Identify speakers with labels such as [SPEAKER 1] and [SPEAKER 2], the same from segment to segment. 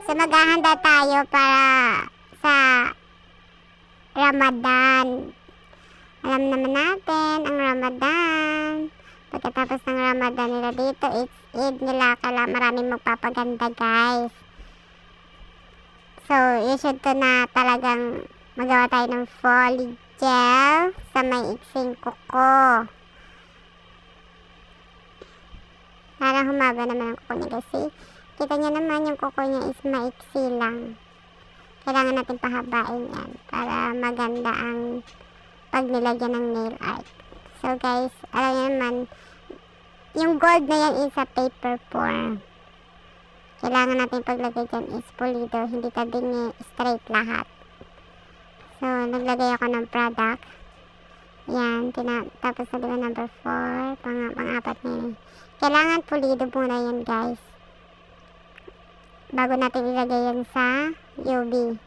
[SPEAKER 1] So maghahanda tayo para sa Ramadan. Alam naman natin ang Ramadan. Pagkatapos ng Ramadan nila dito, it's Eid nila. Kaya maraming magpapaganda, guys. So, you should to na talagang magawa tayo ng folly gel sa may iksing kuko. Para humaba naman ang kuko niya, kasi kita niya naman yung kuko niya is maiksi lang. Kailangan natin pahabain yan para maganda ang pag nilagyan ng nail art. So guys, alam niyo naman, yung gold na yan is a paper form. Kailangan natin paglagay dyan is pulido, hindi tabing straight lahat. So, naglagay ako ng product. Yan, tapos na diba number 4, pang-apat na yun. Kailangan pulido muna yan, guys. Bago natin ilagay yan sa UV.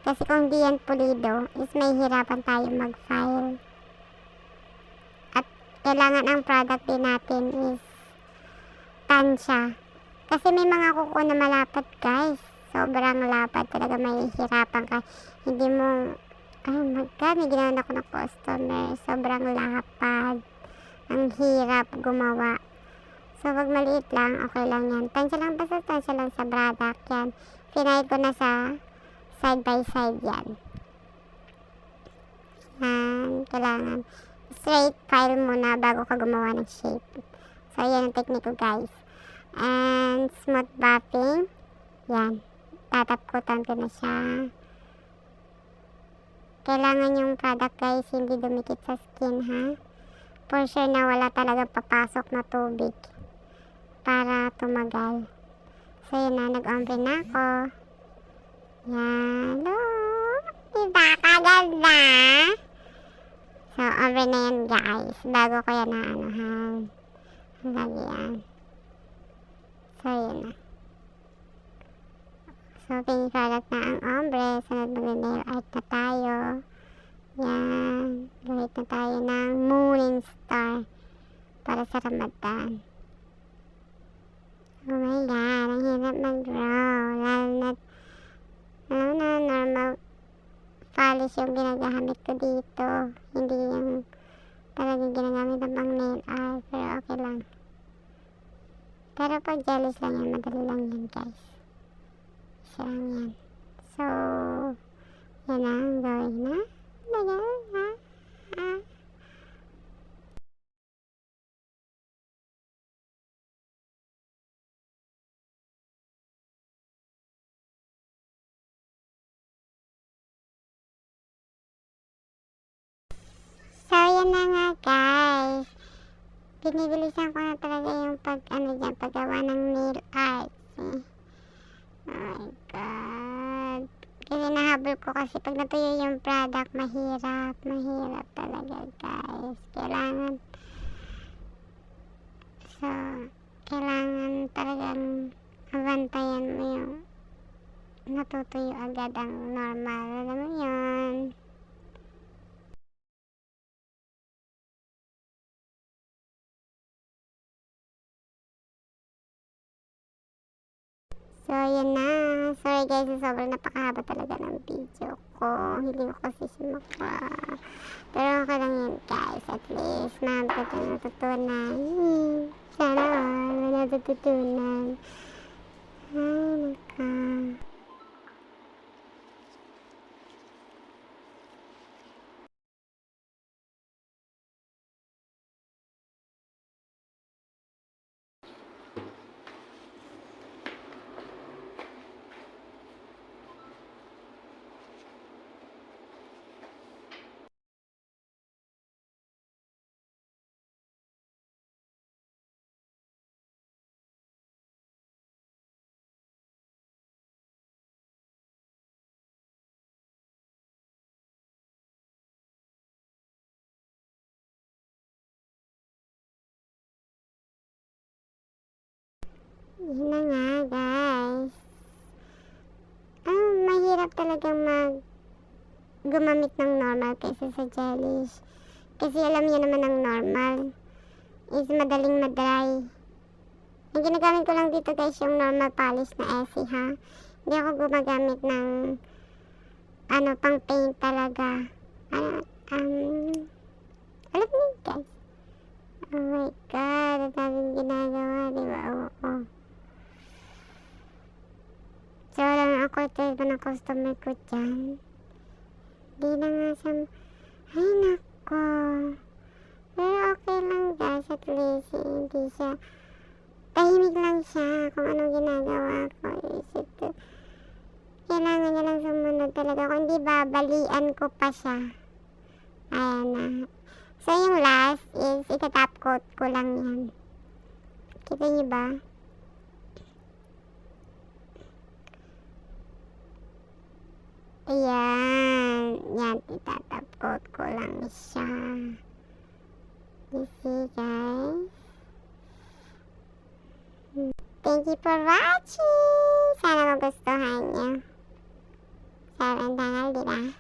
[SPEAKER 1] Kasi kung di yan pulido, is may hirapan tayo mag-file. At kailangan ang product din natin is tansya. Kasi may mga kuko na malapad, guys. Sobrang lapad talaga, may hirapan ka. Hindi mo, oh my God, may ginawa ako ng customer. Sobrang lapad. Ang hirap gumawa. So, pag maliit lang, okay lang yan. Tansya lang, basta tansya lang sa product yan. Pinahid ko na sa side by side yan. Yan, kailangan straight file muna bago ka gumawa ng shape. So, yan ang technique ko, guys. And smooth buffing. Yan. Tatapkutan ko na siya. Kailangan yung product, guys, hindi dumikit sa skin, ha? For sure na wala talaga papasok na tubig para tumagal. So, yun na. Nag-ombre na ako. Yan. Look! Diba? Kaganda! So, ombre na yan, guys. Bago ko yan na anuhan. Lagyan. So, yun na. So, finish product na ang ombre. Sunod mag-nail art na tayo. Yan. Gawit na tayo ng Morning Star para sa Ramadan. Oh my God, ang hirap mag-draw. Lalo na, normal polish yung ginagamit ko dito. Hindi yung talagang ginagamit ng pang nail art. Pero okay lang. Pero pag jealous lang yan, madali lang yan, guys. Isa lang yan. So, yan na, gawin na. Lagyan na. So, yan na nga, guys. Binibilisan ko na talaga yung paggawa ng nail art. Oh my God. Kasi nahabol ko kasi pag natuyo yung product, mahirap talaga, guys. Kailangan talagang abantayan mo yung natutuyo agad ang normal. Alam mo yun. So, yan na. Sorry guys, sobrang napakahaba talaga ng video ko. Hindi ko kasi siya Pero okay lang yun, guys. At least, marami ka tayo natutunan. Sana all, may natutunan. Ay, naka. Yun na nga, guys. Mahirap talagang gumamit ng normal kaysa sa gelish. Kasi alam niyo naman ang normal is madaling madry. Ang ginagamit ko lang dito, guys, yung normal polish na Essie, ha. Hindi ako gumagamit ng pang paint talaga. Alam niyo guys. Oh my God, ang daming ginagawa, di ba? Oo. So, lang ako, ito iba ng customer ko dyan. Di na nga siya, ay nako. Pero okay lang guys, at least, hindi siya, tahimik lang siya kung anong ginagawa ko. Kailangan niya lang sumunod talaga. Kung hindi, babalian ko pa siya. Ayan na. So, yung last is, itatap coat ko lang yan. Kita niyo ba? Ayan. Yan, itatap coat ko lang siya. You see, guys? Thank you for watching! Sana magustuhan niyo. Sarang dangal, di ba?